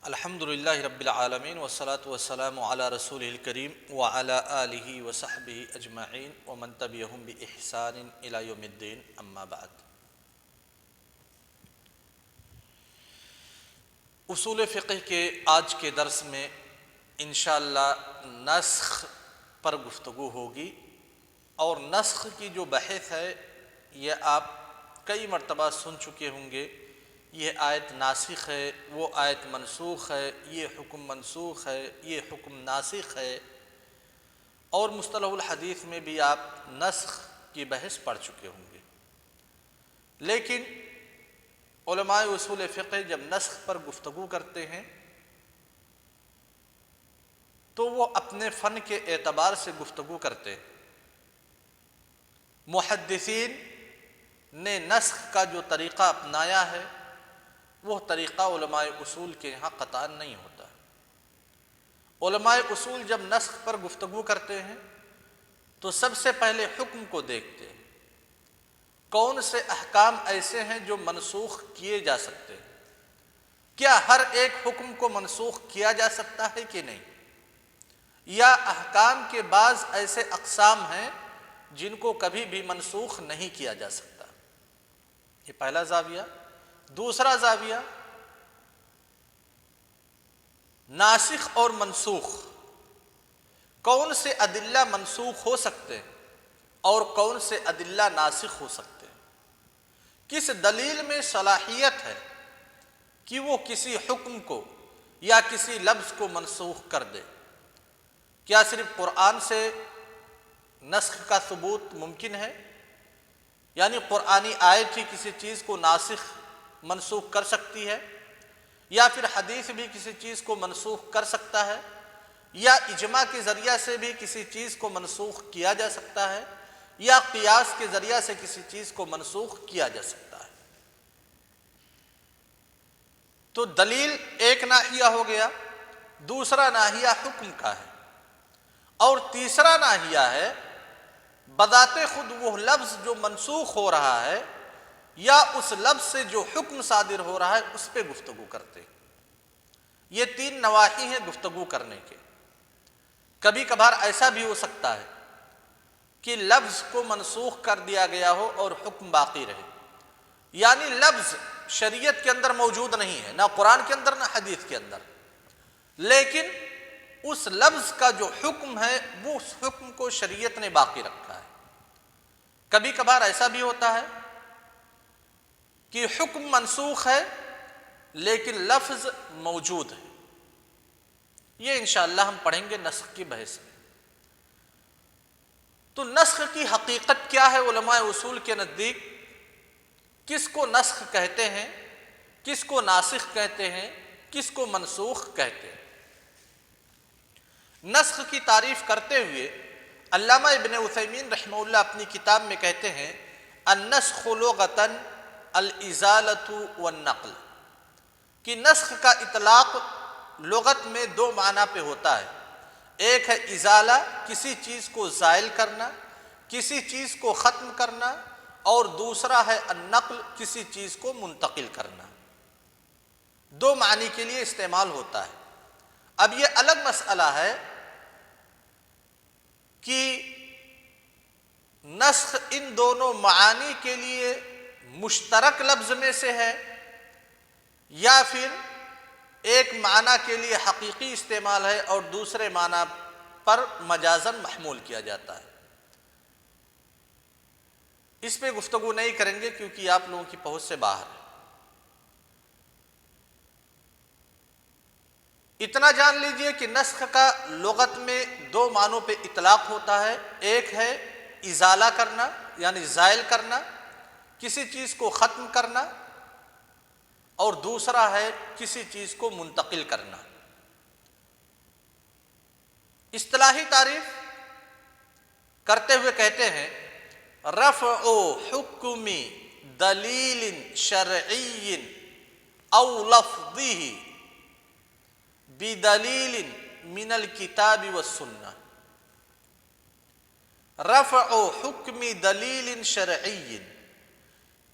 الحمد للہ رب العالمین والصلاة والسلام علی رسولہ الکریم وعلی آلہ وصحبہ اجمعین ومن تبعہم بإحسان الی یوم الدین اما بعد۔ اصول فقہ کے آج کے درس میں انشاءاللہ نسخ پر گفتگو ہوگی، اور نسخ کی جو بحث ہے یہ آپ کئی مرتبہ سن چکے ہوں گے۔ یہ آیت ناسخ ہے، وہ آیت منسوخ ہے، یہ حکم منسوخ ہے، یہ حکم ناسخ ہے، اور مصطلح الحدیث میں بھی آپ نسخ کی بحث پڑھ چکے ہوں گے۔ لیکن علماء اصول فقہ جب نسخ پر گفتگو کرتے ہیں تو وہ اپنے فن کے اعتبار سے گفتگو کرتے ہیں۔ محدثین نے نسخ کا جو طریقہ اپنایا ہے وہ طریقہ علماء اصول کے یہاں قطعا نہیں ہوتا۔ علماء اصول جب نسخ پر گفتگو کرتے ہیں تو سب سے پہلے حکم کو دیکھتے ہیں، کون سے احکام ایسے ہیں جو منسوخ کیے جا سکتے ہیں، کیا ہر ایک حکم کو منسوخ کیا جا سکتا ہے کہ نہیں، یا احکام کے بعض ایسے اقسام ہیں جن کو کبھی بھی منسوخ نہیں کیا جا سکتا۔ یہ پہلا زاویہ۔ دوسرا زاویہ، ناسخ اور منسوخ، کون سے ادلہ منسوخ ہو سکتے ہیں اور کون سے ادلہ ناسخ ہو سکتے ہیں، کس دلیل میں صلاحیت ہے کہ وہ کسی حکم کو یا کسی لفظ کو منسوخ کر دے۔ کیا صرف قرآن سے نسخ کا ثبوت ممکن ہے، یعنی قرآنی آیت ہی کسی چیز کو ناسخ منسوخ کر سکتی ہے، یا پھر حدیث بھی کسی چیز کو منسوخ کر سکتا ہے، یا اجماع کے ذریعہ سے بھی کسی چیز کو منسوخ کیا جا سکتا ہے، یا قیاس کے ذریعہ سے کسی چیز کو منسوخ کیا جا سکتا ہے؟ تو دلیل ایک ناحیہ ہو گیا، دوسرا ناحیہ حکم کا ہے، اور تیسرا ناحیہ ہے بذات خود وہ لفظ جو منسوخ ہو رہا ہے یا اس لفظ سے جو حکم صادر ہو رہا ہے اس پہ گفتگو کرتے۔ یہ تین نواحی ہیں گفتگو کرنے کے۔ کبھی کبھار ایسا بھی ہو سکتا ہے کہ لفظ کو منسوخ کر دیا گیا ہو اور حکم باقی رہے، یعنی لفظ شریعت کے اندر موجود نہیں ہے، نہ قرآن کے اندر نہ حدیث کے اندر، لیکن اس لفظ کا جو حکم ہے وہ اس حکم کو شریعت نے باقی رکھا ہے۔ کبھی کبھار ایسا بھی ہوتا ہے کہ حکم منسوخ ہے لیکن لفظ موجود ہے۔ یہ انشاءاللہ ہم پڑھیں گے نسخ کی بحث میں۔ تو نسخ کی حقیقت کیا ہے علماء اصول کے نزدیک؟ کس کو نسخ کہتے ہیں، کس کو ناسخ کہتے ہیں، کس کو منسوخ کہتے ہیں؟ نسخ کی تعریف کرتے ہوئے علامہ ابن عثیمین رحمہ اللہ اپنی کتاب میں کہتے ہیں النسخ لغتاً الازالۃ والنقل، کہ نسخ کا اطلاق لغت میں دو معنی پہ ہوتا ہے۔ ایک ہے ازالہ، کسی چیز کو زائل کرنا، کسی چیز کو ختم کرنا، اور دوسرا ہے النقل، کسی چیز کو منتقل کرنا۔ دو معنی کے لیے استعمال ہوتا ہے۔ اب یہ الگ مسئلہ ہے کہ نسخ ان دونوں معانی کے لیے مشترک لفظ میں سے ہے یا پھر ایک معنی کے لیے حقیقی استعمال ہے اور دوسرے معنی پر مجازاً محمول کیا جاتا ہے۔ اس پہ گفتگو نہیں کریں گے کیونکہ آپ لوگوں کی پہنچ سے باہر ہے۔ اتنا جان لیجئے کہ نسخ کا لغت میں دو معنوں پہ اطلاق ہوتا ہے۔ ایک ہے ازالہ کرنا یعنی زائل کرنا، کسی چیز کو ختم کرنا، اور دوسرا ہے کسی چیز کو منتقل کرنا۔ اصطلاحی تعریف کرتے ہوئے کہتے ہیں رفع حکم دلیل شرعی او لفظی بدلیل من الکتاب والسنہ۔ رفع حکم دلیل شرعی،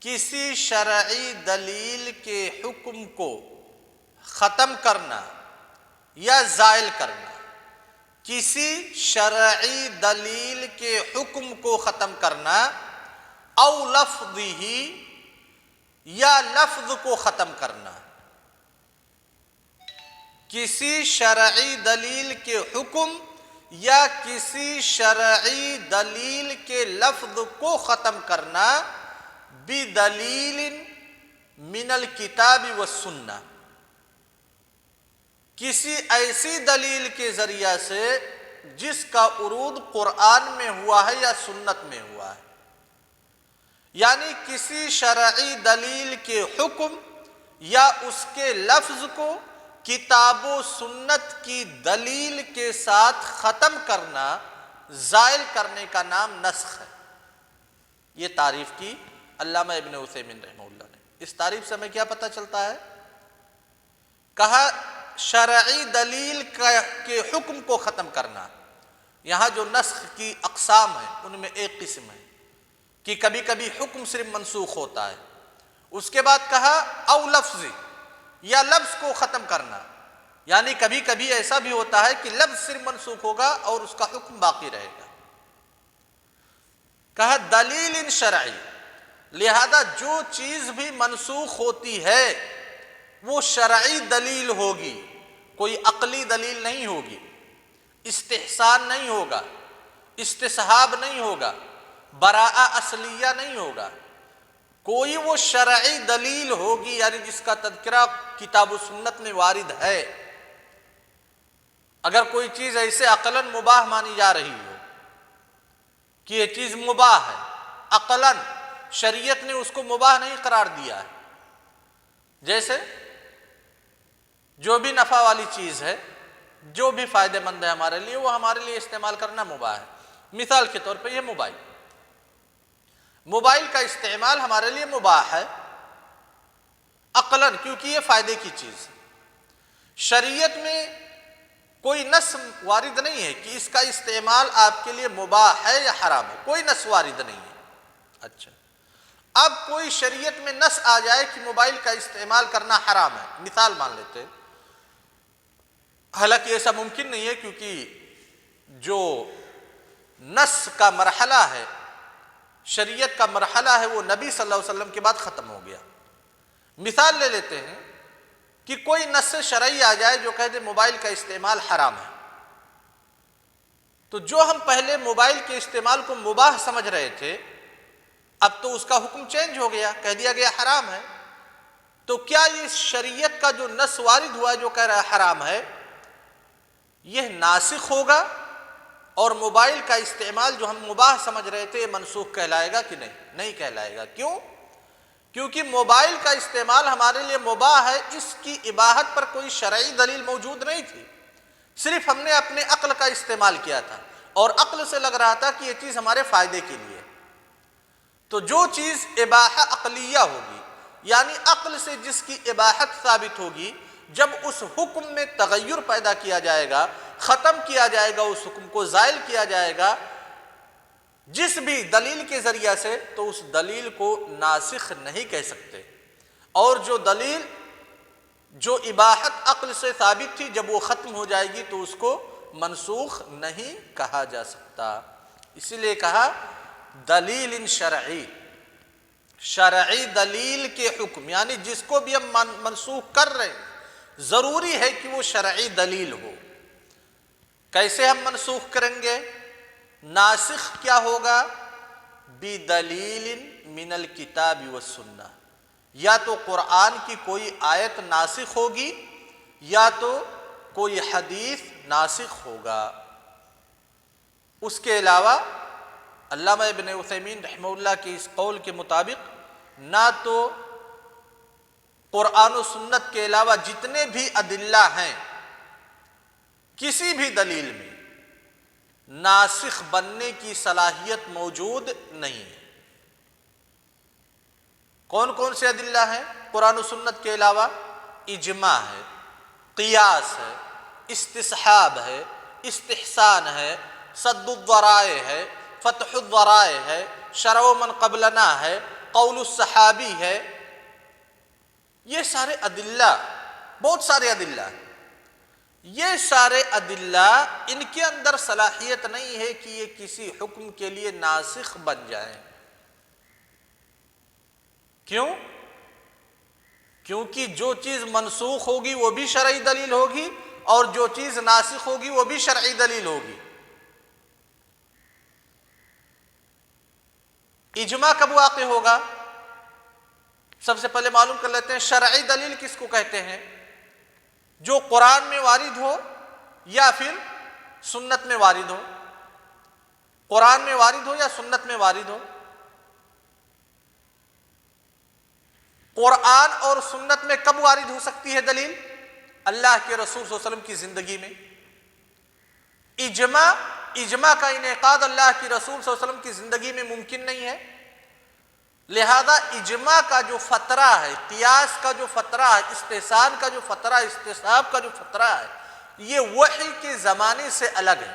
کسی شرعی دلیل کے حکم کو ختم کرنا یا زائل کرنا، کسی شرعی دلیل کے حکم کو ختم کرنا، او لفظی یا لفظ کو ختم کرنا، کسی شرعی دلیل کے حکم یا کسی شرعی دلیل کے لفظ کو ختم کرنا، بدلیل من الکتاب والسنہ، کسی ایسی دلیل کے ذریعہ سے جس کا عروج قرآن میں ہوا ہے یا سنت میں ہوا ہے، یعنی کسی شرعی دلیل کے حکم یا اس کے لفظ کو کتاب و سنت کی دلیل کے ساتھ ختم کرنا، زائل کرنے کا نام نسخ ہے۔ یہ تعریف کی علامہ ابن عثیمین رحمہ اللہ نے۔ اس تعریف سے ہمیں کیا پتہ چلتا ہے؟ کہا شرعی دلیل کے حکم کو ختم کرنا۔ یہاں جو نسخ کی اقسام ہیں ان میں ایک قسم ہے کہ کبھی کبھی حکم صرف منسوخ ہوتا ہے۔ اس کے بعد کہا او لفظی یا لفظ کو ختم کرنا، یعنی کبھی کبھی ایسا بھی ہوتا ہے کہ لفظ صرف منسوخ ہوگا اور اس کا حکم باقی رہے گا۔ کہا دلیل شرعی، لہذا جو چیز بھی منسوخ ہوتی ہے وہ شرعی دلیل ہوگی، کوئی عقلی دلیل نہیں ہوگی، استحسان نہیں ہوگا، استصحاب نہیں ہوگا، براءہ اصلیہ نہیں ہوگا، کوئی وہ شرعی دلیل ہوگی یعنی جس کا تذکرہ کتاب و سنت میں وارد ہے۔ اگر کوئی چیز ایسے عقلاً مباح مانی جا رہی ہو کہ یہ چیز مباح ہے، عقلاً شریعت نے اس کو مباح نہیں قرار دیا ہے، جیسے جو بھی نفع والی چیز ہے، جو بھی فائدہ مند ہے ہمارے لیے، وہ ہمارے لیے استعمال کرنا مباح ہے۔ مثال کے طور پہ یہ موبائل کا استعمال ہمارے لیے مباح ہے عقلاً، کیونکہ یہ فائدے کی چیز ہے۔ شریعت میں کوئی نص وارد نہیں ہے کہ اس کا استعمال آپ کے لیے مباح ہے یا حرام ہے، کوئی نص وارد نہیں ہے۔ اچھا، اب کوئی شریعت میں نص آ جائے کہ موبائل کا استعمال کرنا حرام ہے، مثال مان لیتے ہیں، حالانکہ ایسا ممکن نہیں ہے کیونکہ جو نص کا مرحلہ ہے، شریعت کا مرحلہ ہے، وہ نبی صلی اللہ علیہ وسلم کے بعد ختم ہو گیا۔ مثال لے لیتے ہیں کہ کوئی نص شرعی آ جائے جو کہہ دے موبائل کا استعمال حرام ہے، تو جو ہم پہلے موبائل کے استعمال کو مباح سمجھ رہے تھے، اب تو اس کا حکم چینج ہو گیا، کہہ دیا گیا حرام ہے۔ تو کیا یہ شریعت کا جو نص وارد ہوا ہے جو کہہ رہا ہے حرام ہے، یہ ناسخ ہوگا اور موبائل کا استعمال جو ہم مباح سمجھ رہے تھے یہ منسوخ کہلائے گا کہ نہیں؟ نہیں کہلائے گا۔ کیوں؟ کیونکہ موبائل کا استعمال ہمارے لیے مباح ہے، اس کی اباحت پر کوئی شرعی دلیل موجود نہیں تھی، صرف ہم نے اپنے عقل کا استعمال کیا تھا اور عقل سے لگ رہا تھا کہ یہ چیز ہمارے فائدے کے لیے۔ تو جو چیز اباحہ عقلیہ ہوگی، یعنی عقل سے جس کی اباحت ثابت ہوگی، جب اس حکم میں تغیر پیدا کیا جائے گا، ختم کیا جائے گا، اس حکم کو زائل کیا جائے گا جس بھی دلیل کے ذریعہ سے، تو اس دلیل کو ناسخ نہیں کہہ سکتے، اور جو دلیل جو اباحت عقل سے ثابت تھی جب وہ ختم ہو جائے گی تو اس کو منسوخ نہیں کہا جا سکتا۔ اسی لیے کہا دلیل شرعی، شرعی دلیل کے حکم، یعنی جس کو بھی ہم منسوخ کر رہے ہیں ضروری ہے کہ وہ شرعی دلیل ہو۔ کیسے ہم منسوخ کریں گے؟ ناسخ کیا ہوگا؟ بدلیل من الکتاب والسنہ، یا تو قرآن کی کوئی آیت ناسخ ہوگی یا تو کوئی حدیث ناسخ ہوگا۔ اس کے علاوہ علامہ ابن عثیمین رحمہ اللہ کے اس قول کے مطابق نہ تو قرآن و سنت کے علاوہ جتنے بھی ادلہ ہیں کسی بھی دلیل میں ناسخ بننے کی صلاحیت موجود نہیں ہے۔ کون کون سے ادلہ ہیں قرآن و سنت کے علاوہ؟ اجماع ہے، قیاس ہے، استصحاب ہے، استحسان ہے، سد الذرائع ہے، فتح الذرائع ہے، شرع من قبلنا ہے، قول الصحابی ہے۔ یہ سارے ادلہ بہت سارے ادلہ ہیں. یہ سارے ادلہ ان کے اندر صلاحیت نہیں ہے کہ یہ کسی حکم کے لیے ناسخ بن جائیں. کیوں؟ کیونکہ جو چیز منسوخ ہوگی وہ بھی شرعی دلیل ہوگی اور جو چیز ناسخ ہوگی وہ بھی شرعی دلیل ہوگی. اجماع کب واقع ہوگا؟ سب سے پہلے معلوم کر لیتے ہیں شرعی دلیل کس کو کہتے ہیں؟ جو قرآن میں وارد ہو یا پھر سنت میں وارد ہو. قرآن میں وارد ہو یا سنت میں وارد ہو. قرآن اور سنت میں کب وارد ہو سکتی ہے دلیل؟ اللہ کے رسول صلی اللہ علیہ وسلم کی زندگی میں. اجماع کا انعقاد اللہ کے رسول صلی اللہ علیہ وسلم کی زندگی میں ممکن نہیں ہے. لہذا اجماع کا جو فترہ ہے، قیاس کا جو فترہ ہے، استحسان کا جو فترہ ہے، استصحاب کا جو فترہ ہے، یہ وحی کے زمانے سے الگ ہے.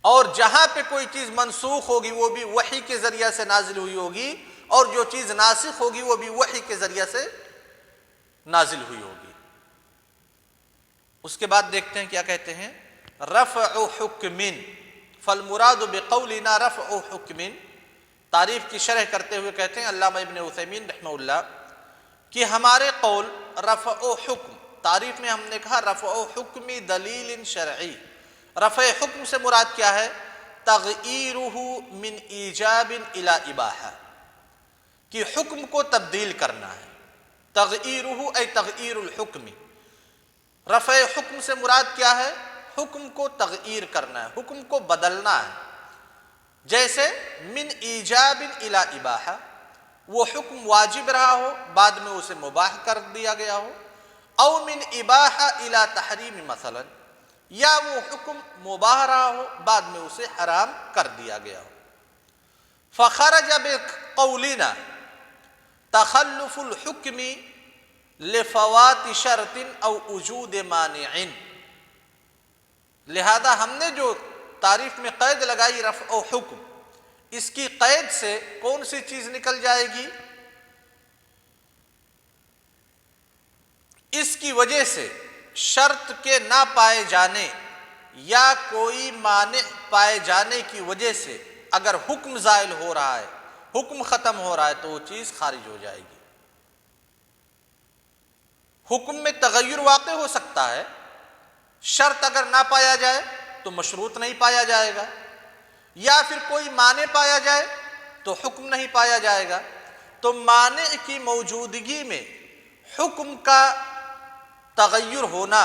اور جہاں پہ کوئی چیز منسوخ ہوگی وہ بھی وحی کے ذریعہ سے نازل ہوئی ہوگی، اور جو چیز ناسخ ہوگی وہ بھی وحی کے ذریعہ سے نازل ہوئی ہوگی. اس کے بعد دیکھتے ہیں کیا کہتے ہیں. رفع حکم فالمراد بقولنا رفع حکم. تعریف کی شرح کرتے ہوئے کہتے ہیں علامہ ابن عثیمین رحمہ اللہ کہ ہمارے قول رفع حکم، تعریف میں ہم نے کہا رفع حکم دلیل شرعی. رفع حکم سے مراد کیا ہے؟ تغییرہ من ایجاب الی اباحہ، کہ حکم کو تبدیل کرنا ہے. تغییرہ ای تغییر الحکم. رفع حکم سے مراد کیا ہے؟ حکم کو تغییر کرنا ہے، حکم کو بدلنا ہے. جیسے من ایجاب الی اباحہ، وہ حکم واجب رہا ہو بعد میں اسے مباح کر دیا گیا ہو، او من اباحہ الی تحریم مثلا، یا وہ حکم مباح رہا ہو بعد میں اسے حرام کر دیا گیا ہو. فخرج بقولنا تخلف الحکم لفوات شرط او وجود مانع. لہذا ہم نے جو تعریف میں قید لگائی رفع حکم، اس کی قید سے کون سی چیز نکل جائے گی؟ اس کی وجہ سے شرط کے نہ پائے جانے یا کوئی مانع پائے جانے کی وجہ سے اگر حکم زائل ہو رہا ہے، حکم ختم ہو رہا ہے، تو وہ چیز خارج ہو جائے گی. حکم میں تغیر واقع ہو سکتا ہے، شرط اگر نہ پایا جائے تو مشروط نہیں پایا جائے گا، یا پھر کوئی مانع پایا جائے تو حکم نہیں پایا جائے گا. تو مانع کی موجودگی میں حکم کا تغیر ہونا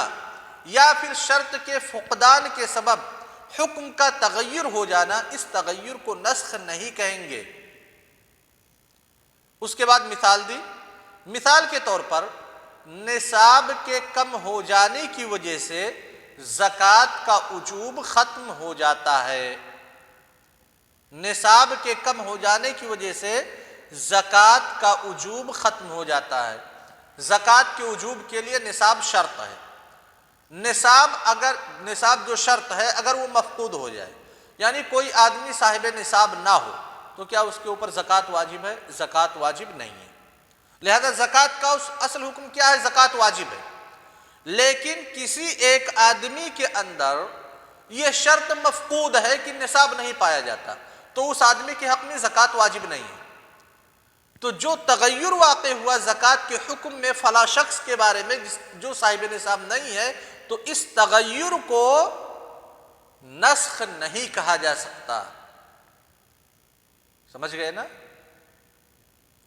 یا پھر شرط کے فقدان کے سبب حکم کا تغیر ہو جانا، اس تغیر کو نسخ نہیں کہیں گے. اس کے بعد مثال دی. مثال کے طور پر نصاب کے کم ہو جانے کی وجہ سے زکوٰۃ کا وجوب ختم ہو جاتا ہے. نصاب کے کم ہو جانے کی وجہ سے زکوٰۃ کا وجوب ختم ہو جاتا ہے. زکوٰۃ کے وجوب کے لیے نصاب شرط ہے. نصاب جو شرط ہے اگر وہ مفقود ہو جائے، یعنی کوئی آدمی صاحب نصاب نہ ہو، تو کیا اس کے اوپر زکوٰۃ واجب ہے؟ زکوٰۃ واجب نہیں ہے. لہذا زکوٰۃ کا اصل حکم کیا ہے؟ زکوٰۃ واجب ہے. لیکن کسی ایک آدمی کے اندر یہ شرط مفقود ہے کہ نصاب نہیں پایا جاتا، تو اس آدمی کے حق میں زکوٰۃ واجب نہیں ہے. تو جو تغیر واقع ہوا زکوٰۃ کے حکم میں فلاں شخص کے بارے میں جو صاحب نصاب نہیں ہے، تو اس تغیر کو نسخ نہیں کہا جا سکتا. سمجھ گئے نا؟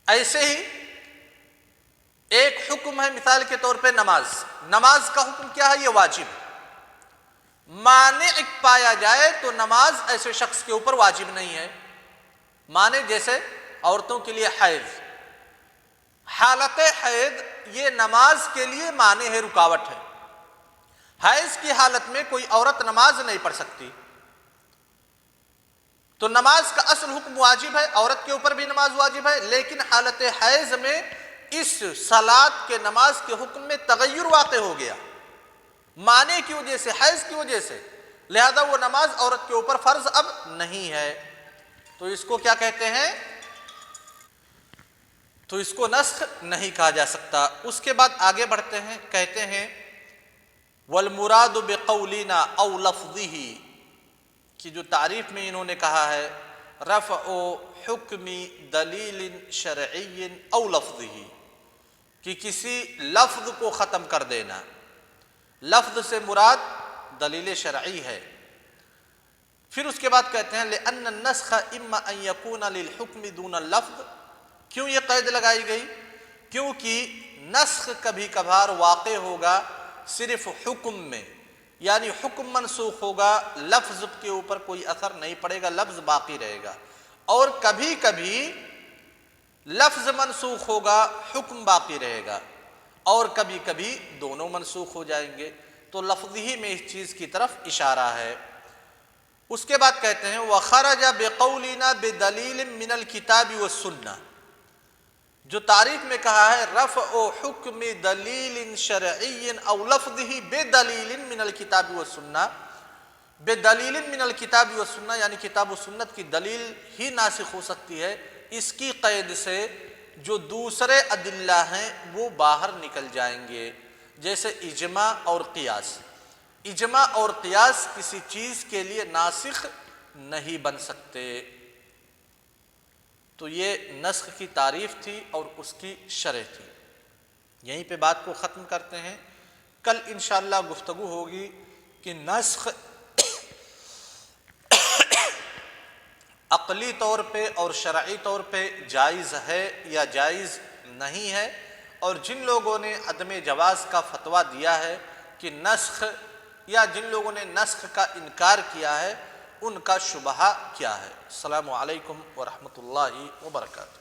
ایسے ہی ایک حکم ہے مثال کے طور پہ نماز کا حکم کیا ہے؟ یہ واجب. مانع پایا جائے تو نماز ایسے شخص کے اوپر واجب نہیں ہے. مانع جیسے عورتوں کے لیے حیض، حالت حیض یہ نماز کے لیے مانع ہے، رکاوٹ ہے. حیض کی حالت میں کوئی عورت نماز نہیں پڑھ سکتی، تو نماز کا اصل حکم واجب ہے، عورت کے اوپر بھی نماز واجب ہے. لیکن حالت حیض میں اس صلاۃ کے نماز کے حکم میں تغیر واقع ہو گیا مانع کی وجہ سے، حیض کی وجہ سے، لہذا وہ نماز عورت کے اوپر فرض اب نہیں ہے. تو اس کو کیا کہتے ہیں؟ تو اس کو نسخ نہیں کہا جا سکتا۔ اس کے بعد آگے بڑھتے ہیں، کہتے ہیں والمراد بقولنا او لفظه، کہ جو تعریف میں انہوں نے کہا ہے رفع حکم دلیل شرعی او لفظه، کہ کسی لفظ کو ختم کر دینا، لفظ سے مراد دلیل شرعی ہے۔ پھر اس کے بعد کہتے ہیں لأن النسخ اما ان يكون للحکم دون اللفظ، کیوں یہ قید لگائی گئی؟ کیونکہ نسخ کبھی کبھار واقع ہوگا صرف حکم میں، یعنی حکم منسوخ ہوگا، لفظ کے اوپر کوئی اثر نہیں پڑے گا، لفظ باقی رہے گا، اور کبھی کبھی لفظ منسوخ ہوگا، حکم باقی رہے گا، اور کبھی کبھی دونوں منسوخ ہو جائیں گے۔ تو لفظ ہی میں اس چیز کی طرف اشارہ ہے۔ اس کے بعد کہتے ہیں وَخَرَجَ بِقَوْلِنَا بِدَلِيلٍ مِّنَ الْكِتَابِ وَالسُّنَّةِ، جو تعریف میں کہا ہے رفع حکم دلیل شرعی او لفظه بدلیل من الکتاب والسنہ، بدلیل من الکتاب والسنہ یعنی کتاب و سنت کی دلیل ہی ناسخ ہو سکتی ہے، اس کی قید سے جو دوسرے ادلہ ہیں وہ باہر نکل جائیں گے، جیسے اجماع اور قیاس۔ اجماع اور قیاس کسی چیز کے لیے ناسخ نہیں بن سکتے۔ تو یہ نسخ کی تعریف تھی اور اس کی شرح تھی۔ یہیں پہ بات کو ختم کرتے ہیں، کل انشاءاللہ گفتگو ہوگی کہ نسخ عقلی طور پہ اور شرعی طور پہ جائز ہے یا جائز نہیں ہے، اور جن لوگوں نے عدم جواز کا فتویٰ دیا ہے کہ نسخ، یا جن لوگوں نے نسخ کا انکار کیا ہے ان کا شبہہ کیا ہے۔ السلام علیکم ورحمۃ اللہ وبرکاتہ۔